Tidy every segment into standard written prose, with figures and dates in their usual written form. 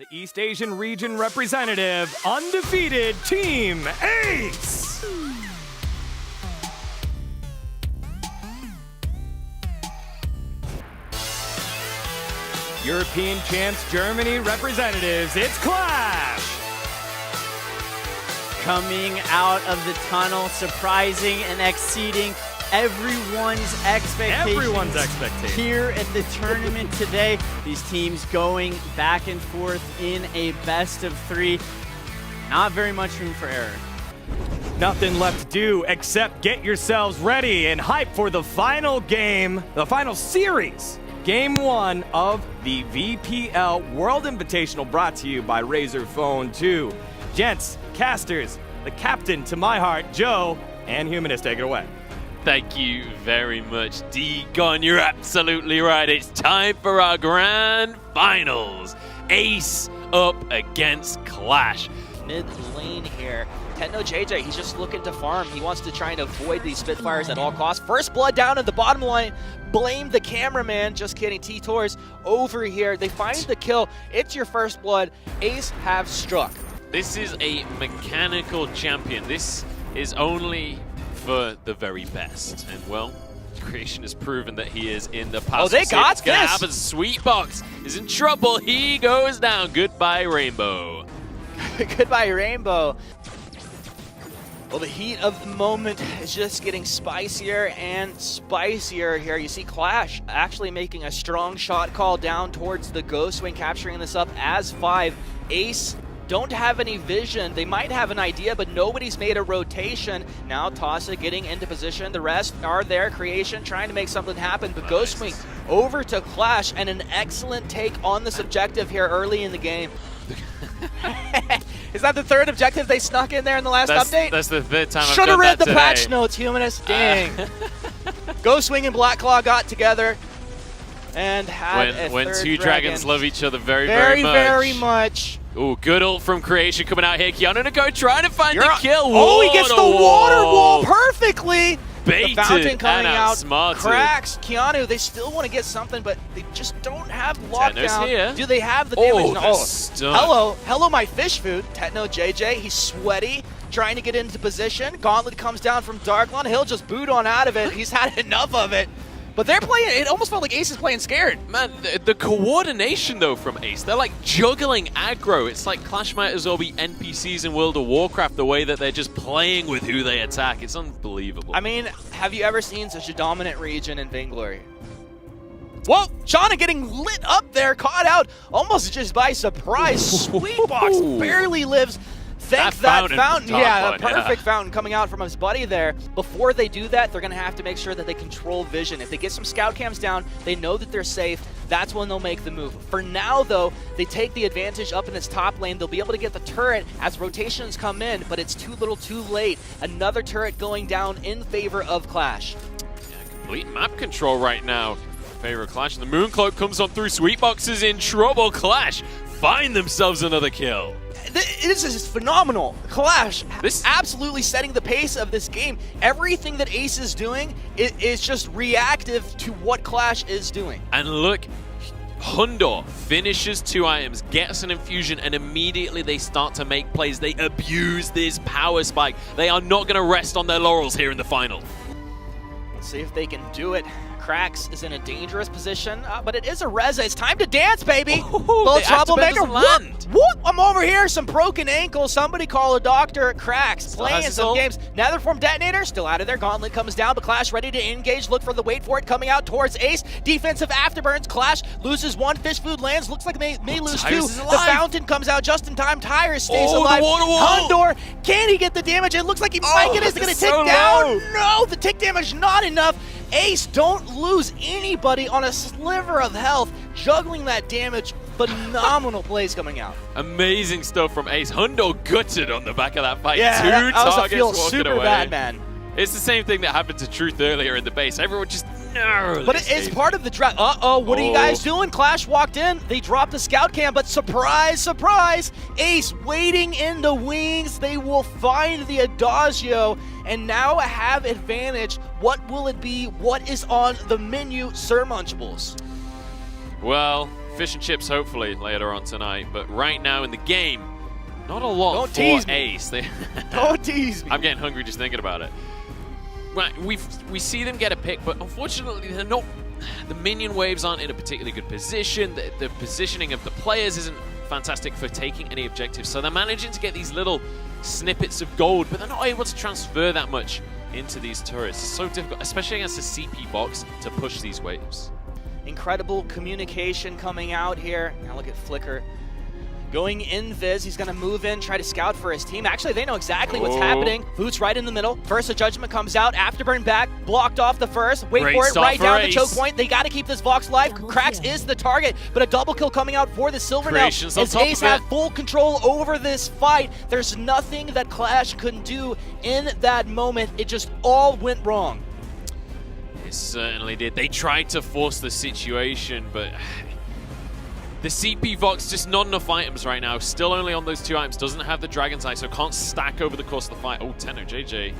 The East Asian region representative, undefeated Team Ace! European champs Germany representatives, it's QLASH! Coming out of the tunnel, surprising and exceeding everyone's expectations. Here at the tournament today, these teams going back and forth in a best of three. Not very much room for error. Nothing left to do except get yourselves ready and hype for the final game, the final series. Game 1 of the VPL World Invitational, brought to you by Razer Phone 2. Gents, casters, the captain to my heart, Joe, and Humanist, take it away. Thank you very much, D-Gon. You're absolutely right. It's time for our grand finals. Ace up against QLASH. Mid lane here. TechnoJJ, he's just looking to farm. He wants to try and avoid these Spitfires at all costs. First blood down in the bottom line. Blame the cameraman. Just kidding. T-Tor's over here. They find the kill. It's your first blood. Ace have struck. This is a mechanical champion. This is only for the very best. And, well, Creation has proven that he is in the past. Oh, they got it's gonna this! happen. Sweetbox is in trouble. He goes down. Goodbye, Rainbow. Goodbye, Rainbow. Well, the heat of the moment is just getting spicier and spicier here. You see QLASH actually making a strong shot call down towards the Ghost Wing, capturing this up as 5. Ace don't have any vision. They might have an idea, but nobody's made a rotation. Now Tossa getting into position. The rest are there. Creation trying to make something happen, but Ghost Wing over to QLASH, and an excellent take on this objective here early in the game. Is that the third objective they snuck in there in the last update? That's the third time Should have read the today. patch notes, Humanist. Dang. Ghost Wing and Blackclaw got together and had when a two third dragons love each other very much. Ooh, good ult from Creation coming out here. Keanu to go trying to find the kill. Oh, he gets the water wall perfectly. Baited the fountain coming and out. outsmarted. Cracks. Keanu, they still want to get something, but they just don't have lockdown. Here. Do they have the damage? Hello, my fish food. TechnoJJ, he's sweaty, trying to get into position. Gauntlet comes down from Darklon. He'll just boot on out of it. He's had enough of it. But they're playing, it almost felt like Ace is playing scared. Man, the coordination, though, from Ace, they're like juggling aggro. It's like QLASH might as well be NPCs in World of Warcraft, the way that they're just playing with who they attack. It's unbelievable. I mean, have you ever seen such a dominant region in Vainglory? Whoa, Shauna getting lit up there, caught out almost just by surprise. Sweetbox barely lives. Thanks that fountain. Yeah, the perfect fountain coming out from his buddy there. Before they do that, they're going to have to make sure that they control vision. If they get some scout cams down, they know that they're safe. That's when they'll make the move. For now, though, they take the advantage up in this top lane. They'll be able to get the turret as rotations come in, but it's too little too late. Another turret going down in favor of QLASH. Yeah, complete map control right now. Favor of QLASH. The Mooncloak comes on through. Sweetbox is in trouble. QLASH find themselves another kill. This is phenomenal. QLASH absolutely setting the pace of this game. Everything that Ace is doing is just reactive to what QLASH is doing. And look, Hundor finishes 2 items, gets an infusion, and immediately they start to make plays. They abuse this power spike. They are not going to rest on their laurels here in the final. Let's see if they can do it. Krax is in a dangerous position, but it is a Reza. It's time to dance, baby. Little troublemaker. Whoop! I'm over here. Some broken ankle. Somebody call a doctor. Krax playing some games. Netherform detonator still out of there. Gauntlet comes down, but QLASH ready to engage. Look for the wait for it coming out towards Ace. Defensive afterburns. QLASH loses 1. Fish food lands. Looks like they may lose 2. The fountain comes out just in time. Tyrus stays alive. Hundor, can he get the damage? It looks like he might get it. Is it going to tick down? No, the tick damage not enough. Ace don't lose anybody on a sliver of health, juggling that damage. Phenomenal plays coming out. Amazing stuff from Ace. Hundo gutted on the back of that fight. Yeah, 2 that targets feel walking super away. bad, man. It's the same thing that happened to Truth earlier in the base. Everyone just narrowly But it's part of the draft. What are you guys doing? QLASH walked in. They dropped the scout cam, but surprise, surprise. Ace waiting in the wings. They will find the Adagio and now have advantage. What will it be? What is on the menu, Sir Munchables? Well, fish and chips hopefully later on tonight, but right now in the game, not a lot Don't for tease me. Ace. Don't tease me. I'm getting hungry just thinking about it. Right, we see them get a pick, but unfortunately they're not. The minion waves aren't in a particularly good position. The positioning of the players isn't fantastic for taking any objectives, so they're managing to get these little snippets of gold, but they're not able to transfer that much into these turrets. It's so difficult, especially against a CP box, to push these waves. Incredible communication coming out here. Now look at Flicker. Going in Viz, he's going to move in, try to scout for his team. Actually, they know exactly what's happening. Voot's right in the middle. First, the Judgment comes out. Afterburn back, blocked off the first. Wait Great for it, right down Ace. the choke point. They got to keep this Vox live. Cracks is the target, but a double kill coming out for the Silver now. Creations on As top Ace of it. have full control over this fight. There's nothing that Clash couldn't do in that moment. It just all went wrong. It certainly did. They tried to force the situation, but the CP Vox, just not enough items right now. Still only on those 2 items. Doesn't have the Dragon's Eye, so can't stack over the course of the fight. Oh, Tenno JJ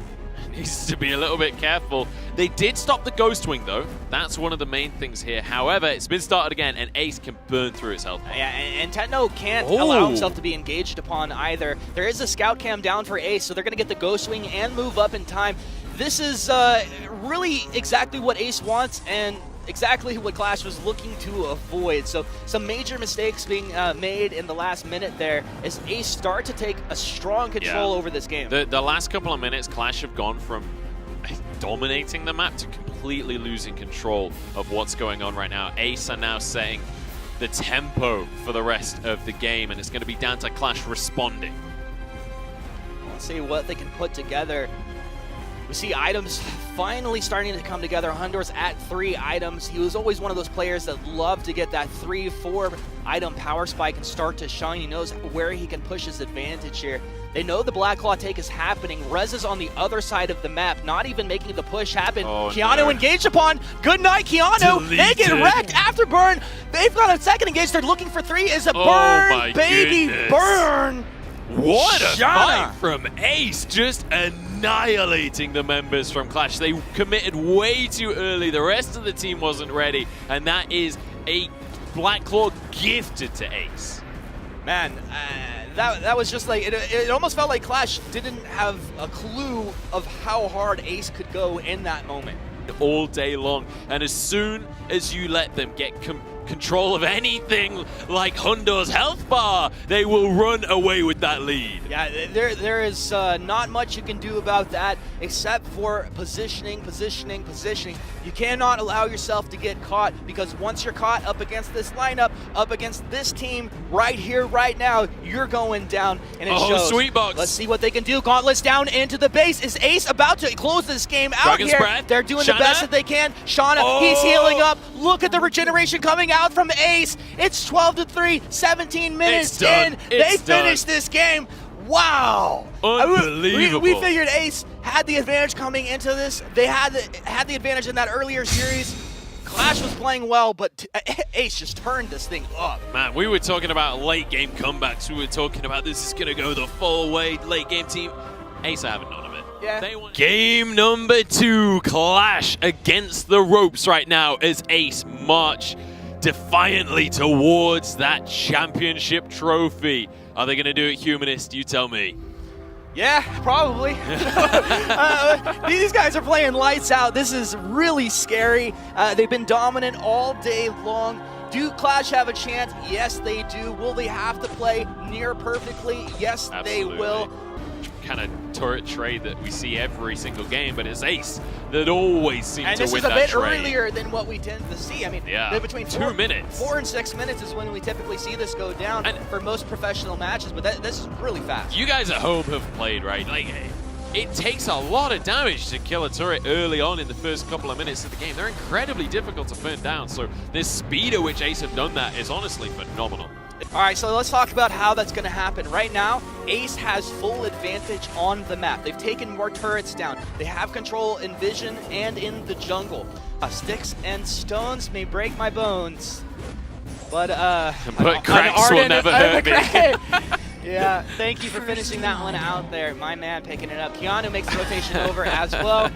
needs to be a little bit careful. They did stop the Ghost Wing, though. That's one of the main things here. However, it's been started again, and Ace can burn through his health bar. Yeah, and Tenno can't allow himself to be engaged upon either. There is a scout cam down for Ace, so they're going to get the Ghost Wing and move up in time. This is really exactly what Ace wants, and exactly what Clash was looking to avoid. So some major mistakes being made in the last minute there as Ace start to take a strong control over this game. The last couple of minutes, Clash have gone from dominating the map to completely losing control of what's going on right now. Ace are now setting the tempo for the rest of the game, and it's going to be down to Clash responding. Let's see what they can put together. We see items finally starting to come together. Hundor's at 3 items. He was always one of those players that loved to get that 3-4 item power spike and start to shine. He knows where he can push his advantage here. They know the Black Claw take is happening. Rez is on the other side of the map, not even making the push happen. Keanu engaged upon. Good night, Keanu. They get wrecked after burn. They've got a second engage. They're looking for 3. Is a burn, baby, burn. What a fight from Ace, just annihilating the members from Clash. They committed way too early. The rest of the team wasn't ready, and that is a Black Claw gifted to Ace. Man, that was just like, it almost felt like Clash didn't have a clue of how hard Ace could go in that moment. All day long, and as soon as you let them get control of anything like Hundor's health bar, they will run away with that lead. Yeah, there is not much you can do about that except for positioning. You cannot allow yourself to get caught, because once you're caught up against this lineup, up against this team right here, right now, you're going down, and it shows. Sweet box. Let's see what they can do. Gauntlets down into the base. Is Ace about to close this game out Dragon's here? Breath. They're doing the best that they can. Shauna, he's healing up. Look at the regeneration coming out from Ace. It's 12-3, 17 minutes in. They finished this game. Wow. Unbelievable. We figured Ace had the advantage coming into this. They had the advantage in that earlier series. Clash was playing well, but Ace just turned this thing up. Man, we were talking about late game comebacks. We were talking about this is going to go the full way, late game team. Ace are having none of it. Yeah. Game number 2, Clash against the ropes right now as Ace march defiantly towards that championship trophy. Are they going to do it, Humanist? You tell me. Yeah, probably. These guys are playing lights out. This is really scary. They've been dominant all day long. Do Clash have a chance? Yes, they do. Will they have to play near perfectly? Yes, Absolutely. They will. Kind of turret trade that we see every single game, but it's Ace that always seems to win that trade. And this is a bit earlier than what we tend to see. I mean, between 2 minutes. 4 and 6 minutes is when we typically see this go down for most professional matches, but this is really fast. You guys at home have played, right? Like, it takes a lot of damage to kill a turret early on in the first couple of minutes of the game. They're incredibly difficult to burn down, so the speed at which Ace have done that is honestly phenomenal. All right, so let's talk about how that's going to happen. Right now, Ace has full advantage on the map. They've taken more turrets down. They have control in vision and in the jungle. Sticks and stones may break my bones, but cracks will never hurt me. Yeah, thank you for finishing that one out there. My man picking it up. Keanu makes the rotation over as well.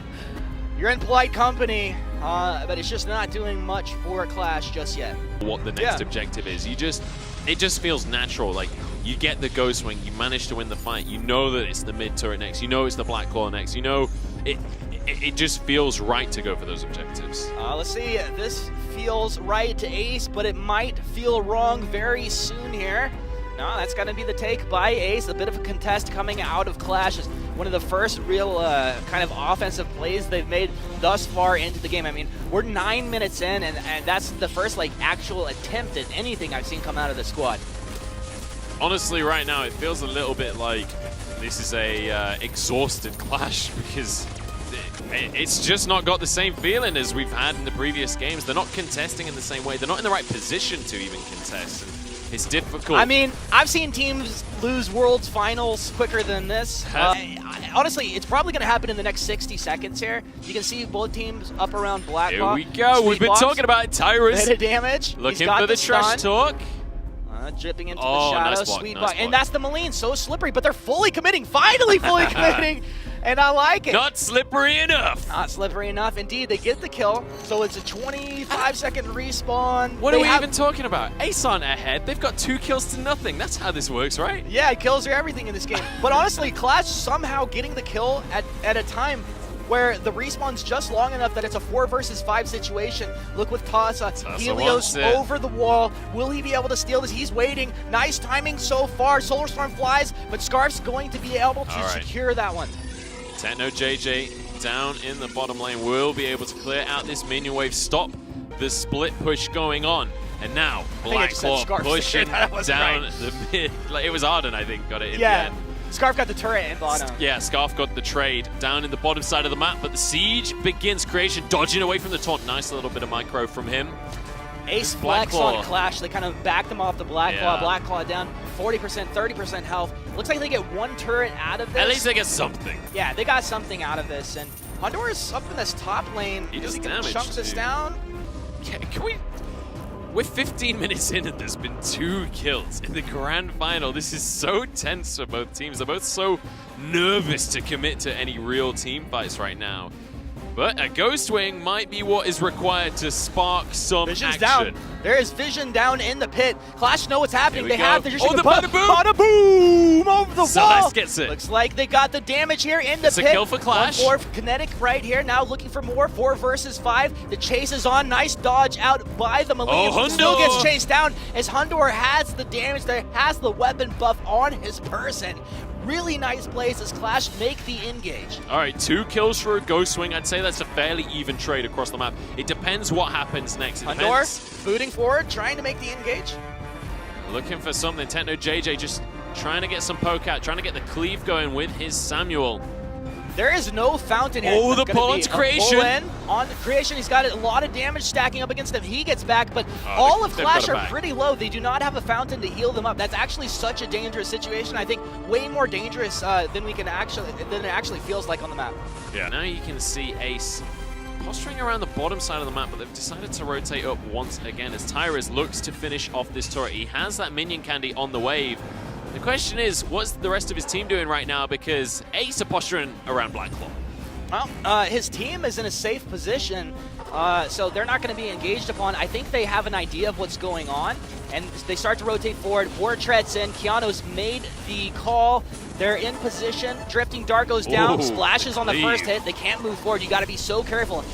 You're in polite company, but it's just not doing much for Clash just yet. What the next objective is. It just feels natural. Like, you get the Ghost Wing, you manage to win the fight, you know that it's the mid turret next, you know it's the Black Claw next, you know it just feels right to go for those objectives. Let's see, this feels right to Ace, but it might feel wrong very soon here. No, that's going to be the take by Ace. A bit of a contest coming out of Clash. Is one of the first real kind of offensive plays they've made thus far into the game. I mean, we're 9 minutes in, and that's the first like actual attempt at anything I've seen come out of the squad. Honestly, right now, it feels a little bit like this is a exhausted Clash, because it's just not got the same feeling as we've had in the previous games. They're not contesting in the same way. They're not in the right position to even contest. And it's difficult. I mean, I've seen teams lose Worlds finals quicker than this. Honestly, it's probably going to happen in the next 60 seconds here. You can see both teams up around Black Claw. Here we go. We've been talking about Tyrus. Bit of damage. Looking for the trash talk. Dripping into the shadow. Nice block, Sweet nice block. block. And that's the Maline. So slippery, but they're fully committing. Finally fully committing. And I like it. Not slippery enough. Not slippery enough. Indeed, they get the kill. So it's a 25-second respawn. What are we even talking about? Ace aren't ahead. They've got 2 kills to nothing. That's how this works, right? Yeah, kills are everything in this game. But honestly, Clash somehow getting the kill at a time where the respawn's just long enough that it's a 4 versus 5 situation. Look with Tasa. Helios over the wall. Will he be able to steal this? He's waiting. Nice timing so far. Solar Storm flies, but Scarf's going to be able to secure that one. Techno JJ down in the bottom lane will be able to clear out this minion wave, stop the split push going on. And now Black Claw pushing down the mid. Like, it was Arden, I think, got it in the end. Scarf got the turret and bottom. Yeah, Scarf got the trade down in the bottom side of the map, but the siege begins. Creation dodging away from the taunt. Nice little bit of micro from him. Ace flex on Clash. They kind of backed them off the Black Claw. Black Claw down 40%, 30% health. Looks like they get 1 turret out of this. At least they get something. Yeah, they got something out of this. And Honor is up in this top lane. He does he damage chunk this down? Can we... We're 15 minutes in and there's been 2 kills in the grand final. This is so tense for both teams. They're both so nervous to commit to any real team fights right now. But a Ghost Wing might be what is required to spark some Vision's action. Down. There is Vision down in the pit. Clash know what's happening. They have the bada boom! Bada boom over the wall. Celeste gets it. Looks like they got the damage here in the pit. It's a kill for Clash. 1-4 Kinetic right here. Now looking for more. 4 versus 5. The chase is on. Nice dodge out by the Maline. Oh, Still gets chased down as Hundor has the damage there, has the weapon buff on his person. Really nice plays as Clash make the engage. All right, 2 kills for a Ghost Wing. I'd say that's a fairly even trade across the map. It depends what happens next. Hundor booting forward, trying to make the engage. Looking for something. Techno JJ just trying to get some poke out, trying to get the cleave going with his Samuel. There is no fountain here. Oh, the pull onto Creation. On the Creation, he's got a lot of damage stacking up against him. He gets back, but all of Clash are pretty low. They do not have a fountain to heal them up. That's actually such a dangerous situation. I think way more dangerous than it actually feels like on the map. Yeah. Now you can see Ace posturing around the bottom side of the map, but they've decided to rotate up once again as Tyrus looks to finish off this turret. He has that minion candy on the wave. The question is, what's the rest of his team doing right now? Because Ace are posturing around Black Claw. Well, his team is in a safe position, so they're not going to be engaged upon. I think they have an idea of what's going on, and they start to rotate forward. Ward treads in. Keanu's made the call. They're in position. Drifting Dart goes down. Splashes on the first hit. They can't move forward. You got to be so careful.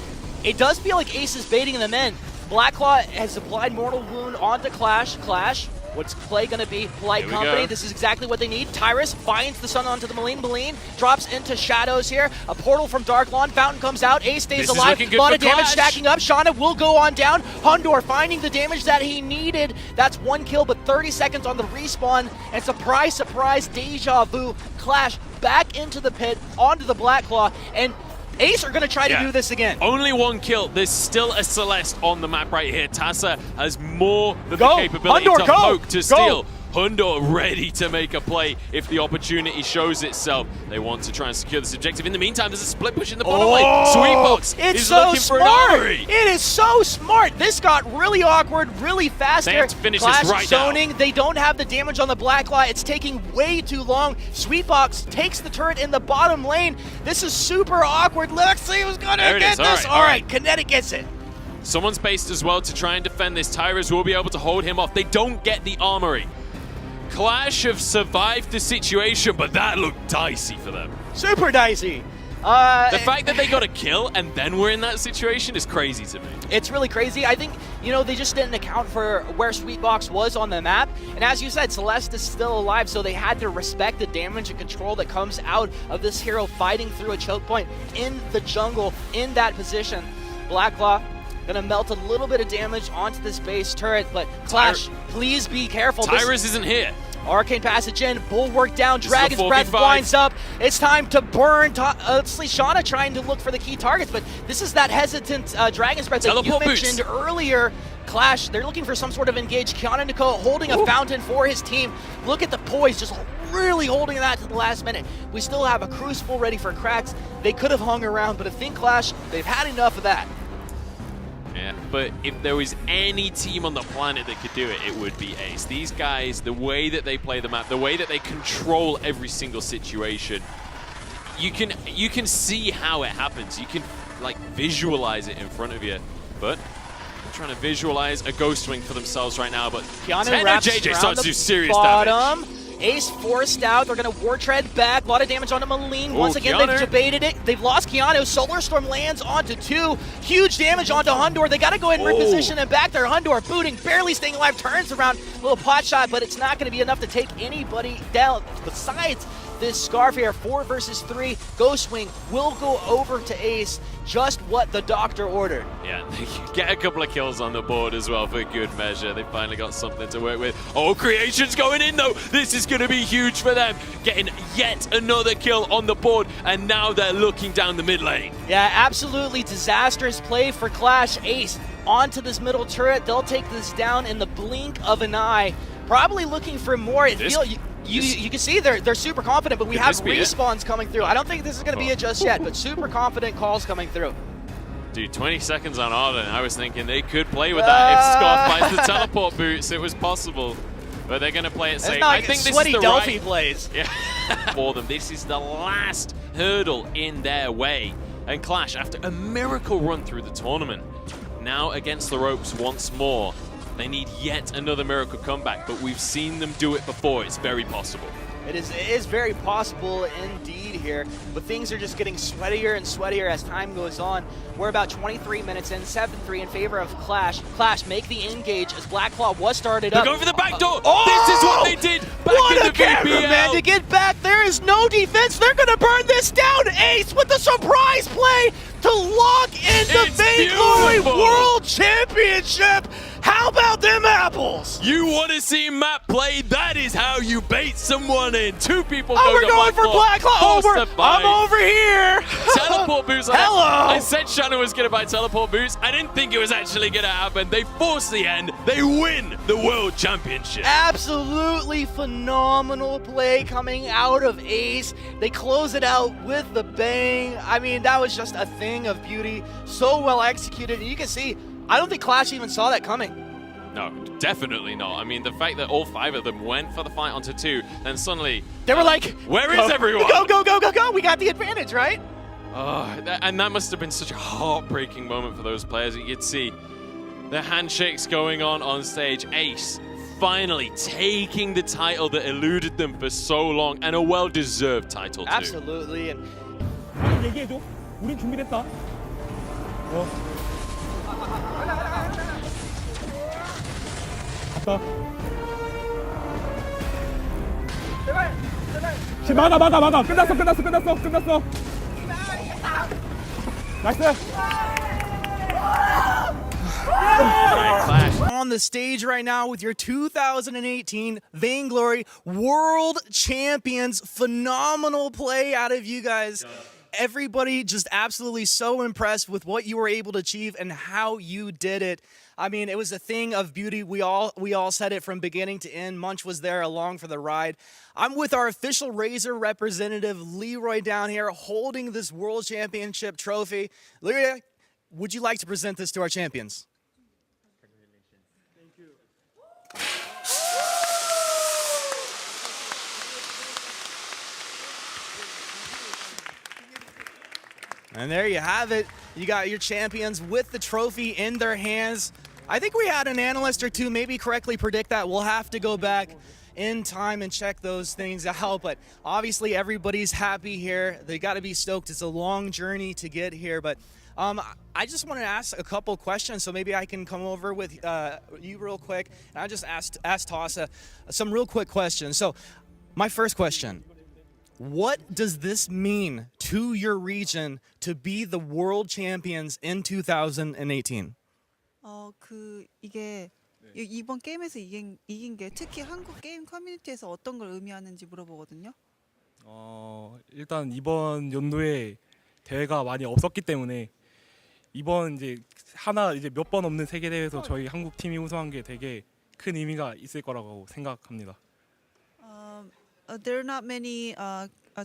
It does feel like Ace is baiting them in. Black Claw has applied Mortal Wound onto Clash. Clash, what's play going to be? Polite company. This is exactly what they need. Tyrus finds the sun onto the Maline. Maline drops into shadows here. A portal from Dark Lawn. Fountain comes out. Ace stays alive. A lot of damage stacking up. Shauna will go on down. Hundor finding the damage that he needed. That's 1 kill, but 30 seconds on the respawn. And surprise, surprise, deja vu. Clash back into the pit, onto the Black Claw, and Ace are going to try to do this again. Only 1 kill. There's still a Celeste on the map right here. Tassa has more than the capability to poke, to steal. Hundor ready to make a play if the opportunity shows itself. They want to try and secure this objective. In the meantime, there's a split push in the bottom lane. Sweetbox is so looking for an smart. armory. It is so smart. This got really awkward, really fast. They there. have to finish Clash this right zoning. now. They don't have the damage on the Blackclaw. It's taking way too long. Sweetbox takes the turret in the bottom lane. This is super awkward. Let's see who's going to get this. All right, Kinetic gets it. Someone's based as well to try and defend this. Tyrus will be able to hold him off. They don't get the armory. Clash have survived the situation, but that looked dicey for them. Super dicey. The fact that they got a kill and then we're in that situation is crazy to me. It's really crazy. I think, you know, they just didn't account for where Sweetbox was on the map. And as you said, Celeste is still alive, so they had to respect the damage and control that comes out of this hero fighting through a choke point in the jungle in that position. Blackclaw gonna melt a little bit of damage onto this base turret, but Clash, please be careful. Tyrus isn't here. Arcane Passage in, Bulwark down, Dragon's Breath blinds up. It's time to burn. Let's see, Shauna trying to look for the key targets, but this is that hesitant Dragon's Breath that you mentioned earlier. Clash, they're looking for some sort of engage. Kiana Nicole holding a fountain for his team. Look at the poise, just really holding that to the last minute. We still have a Crucible ready for cracks. They could have hung around, but I think Clash, they've had enough of that. Yeah, but if there was any team on the planet that could do it, it would be Ace. These guys, the way that they play the map, the way that they control every single situation, you can see how it happens. You can like visualize it in front of you. But they're trying to visualize a Ghost Wing for themselves right now. But Keanu wraps JJ around starts the to do serious bottom. damage. Ace forced out. They're going to War Tread back. A lot of damage onto Maline. Once again, they've debated it. They've lost Keanu. Solar Storm lands onto 2. Huge damage onto Hundor. They got to go ahead and reposition him back there. Hundor booting, barely staying alive, turns around. Little pot shot, but it's not going to be enough to take anybody down. Besides this Scarf here, 4 versus 3. Ghostwing will go over to Ace. Just what the doctor ordered. Yeah, they get a couple of kills on the board as well for good measure. They finally got something to work with. Oh, Creation's going in though. This is going to be huge for them. Getting yet another kill on the board, and now they're looking down the mid lane. Yeah, absolutely disastrous play for Clash. Ace onto this middle turret. They'll take this down in the blink of an eye. Probably looking for more. You can see they're super confident, but we have respawns coming through. I don't think this is going to be it just yet, but super confident calls coming through. Dude, 20 seconds on Arden. I was thinking they could play with that if Scarf buys the teleport boots. It was possible, but they're going to play it safe. I think this is the Delphi plays. Yeah. For them. This is the last hurdle in their way. And Clash, after a miracle run through the tournament, now against the ropes once more. They need yet another miracle comeback, but we've seen them do it before. It's very possible. It is very possible indeed here, but things are just getting sweatier and sweatier as time goes on. We're about 23 minutes in, 7-3 in favor of Clash. Clash make the engage as Blackclaw was started up. They're going for the back door. This is what they did back in the VPL. Man, to get back, there is no defense. They're going to burn this down. Ace with the surprise play to lock in the Vainglory World Championship. How about them apples? You want to see Matt play? That is how you bait someone in. 2 people we're going for Blackclaw. I'm over here. Teleport boots. Hello. I said Shannon was going to buy teleport boots. I didn't think it was actually going to happen. They force the end. They win the World Championship. Absolutely phenomenal play coming out of Ace. They close it out with the bang. I mean, that was just a thing of beauty. So well executed. And you can see, I don't think Clash even saw that coming. No, definitely not. I mean, the fact that all 5 of them went for the fight onto 2, then suddenly they were like, where is everyone? Go, go, go, go, go. We got the advantage, right? And that must have been such a heartbreaking moment for those players. You could see the handshakes going on stage. Ace finally taking the title that eluded them for so long, and a well-deserved title too. Absolutely. And 얘기해줘. 우린 준비됐다. 갔다. 막아. 끝났어. 나이스. on the stage right now with your 2018 Vainglory World Champions. Phenomenal play out of you guys. everybody just absolutely so impressed with what you were able to achieve and how you did it. I mean, it was a thing of beauty. We all said it from beginning to end. Munch was there along for the ride. I'm with our official Razor representative, Leroy, down here holding this World Championship trophy. Leroy, would you like to present this to our champions? And there you have it. You got your champions with the trophy in their hands. I think we had an analyst or two maybe correctly predict that. We'll have to go back in time and check those things out. But obviously everybody's happy here. They got to be stoked. It's a long journey to get here. But I just want to ask a couple questions, so maybe I can come over with you real quick. And I just ask Tossa some real quick questions. So my first question. What does this mean to your region to be the world champions in 2018? 이게 이번 게임에서 이긴 게 특히 한국 게임 커뮤니티에서 어떤 걸 의미하는지 물어보거든요. 일단 이번 연도에 대회가 많이 없었기 때문에 이번 이제 몇 번 없는 세계 대회에서 저희 한국 팀이 우승한 게 되게 큰 의미가 있을 거라고 생각합니다. There are not many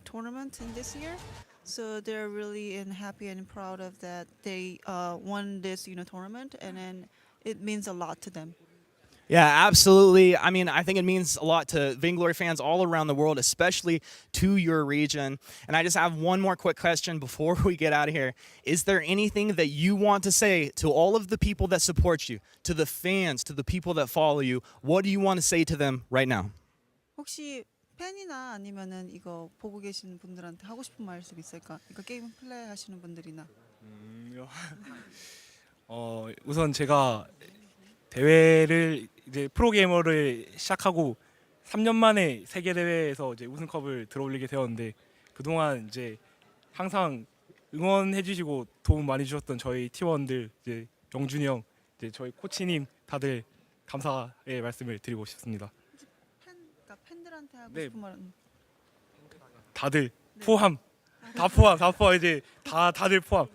tournaments in this year, so they're really happy and proud of that they won this tournament, and then it means a lot to them. Yeah, absolutely. I mean, I think it means a lot to Vainglory fans all around the world, especially to your region. And I just have one more quick question before we get out of here. Is there anything that you want to say to all of the people that support you, to the fans, to the people that follow you? What do you want to say to them right now? 혹시 팬이나 아니면은 이거 보고 계시는 분들한테 하고 싶은 말씀 있을까? 이거 게임 플레이 하시는 분들이나. 우선 제가 대회를 이제 프로게이머를 시작하고 3년 만에 세계 대회에서 이제 우승컵을 들어올리게 되었는데 그동안 이제 항상 응원해 주시고 도움 많이 주셨던 저희 팀원들 이제 영준이 형, 이제 저희 코치님 다들 감사의 말씀을 드리고 싶습니다. 팬들한테 하고 네. 싶은 말은 다들 포함, 다 포함 이제 다들 포함.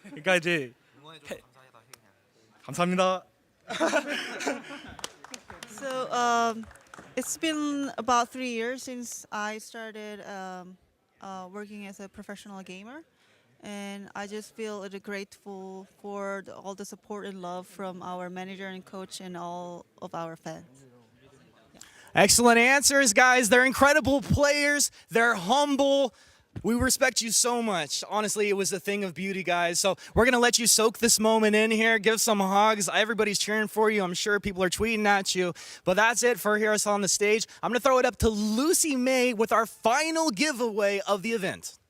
그러니까 이제 감사합니다. So it's been about 3 years since I started working as a professional gamer, and I just feel grateful for all the support and love from our manager and coach and all of our fans. Excellent answers, guys. They're incredible players. They're humble. We respect you so much. Honestly, it was a thing of beauty, guys. So we're going to let you soak this moment in here. Give some hugs. Everybody's cheering for you. I'm sure people are tweeting at you. But that's it for here us on the stage. I'm going to throw it up to Lucy May with our final giveaway of the event.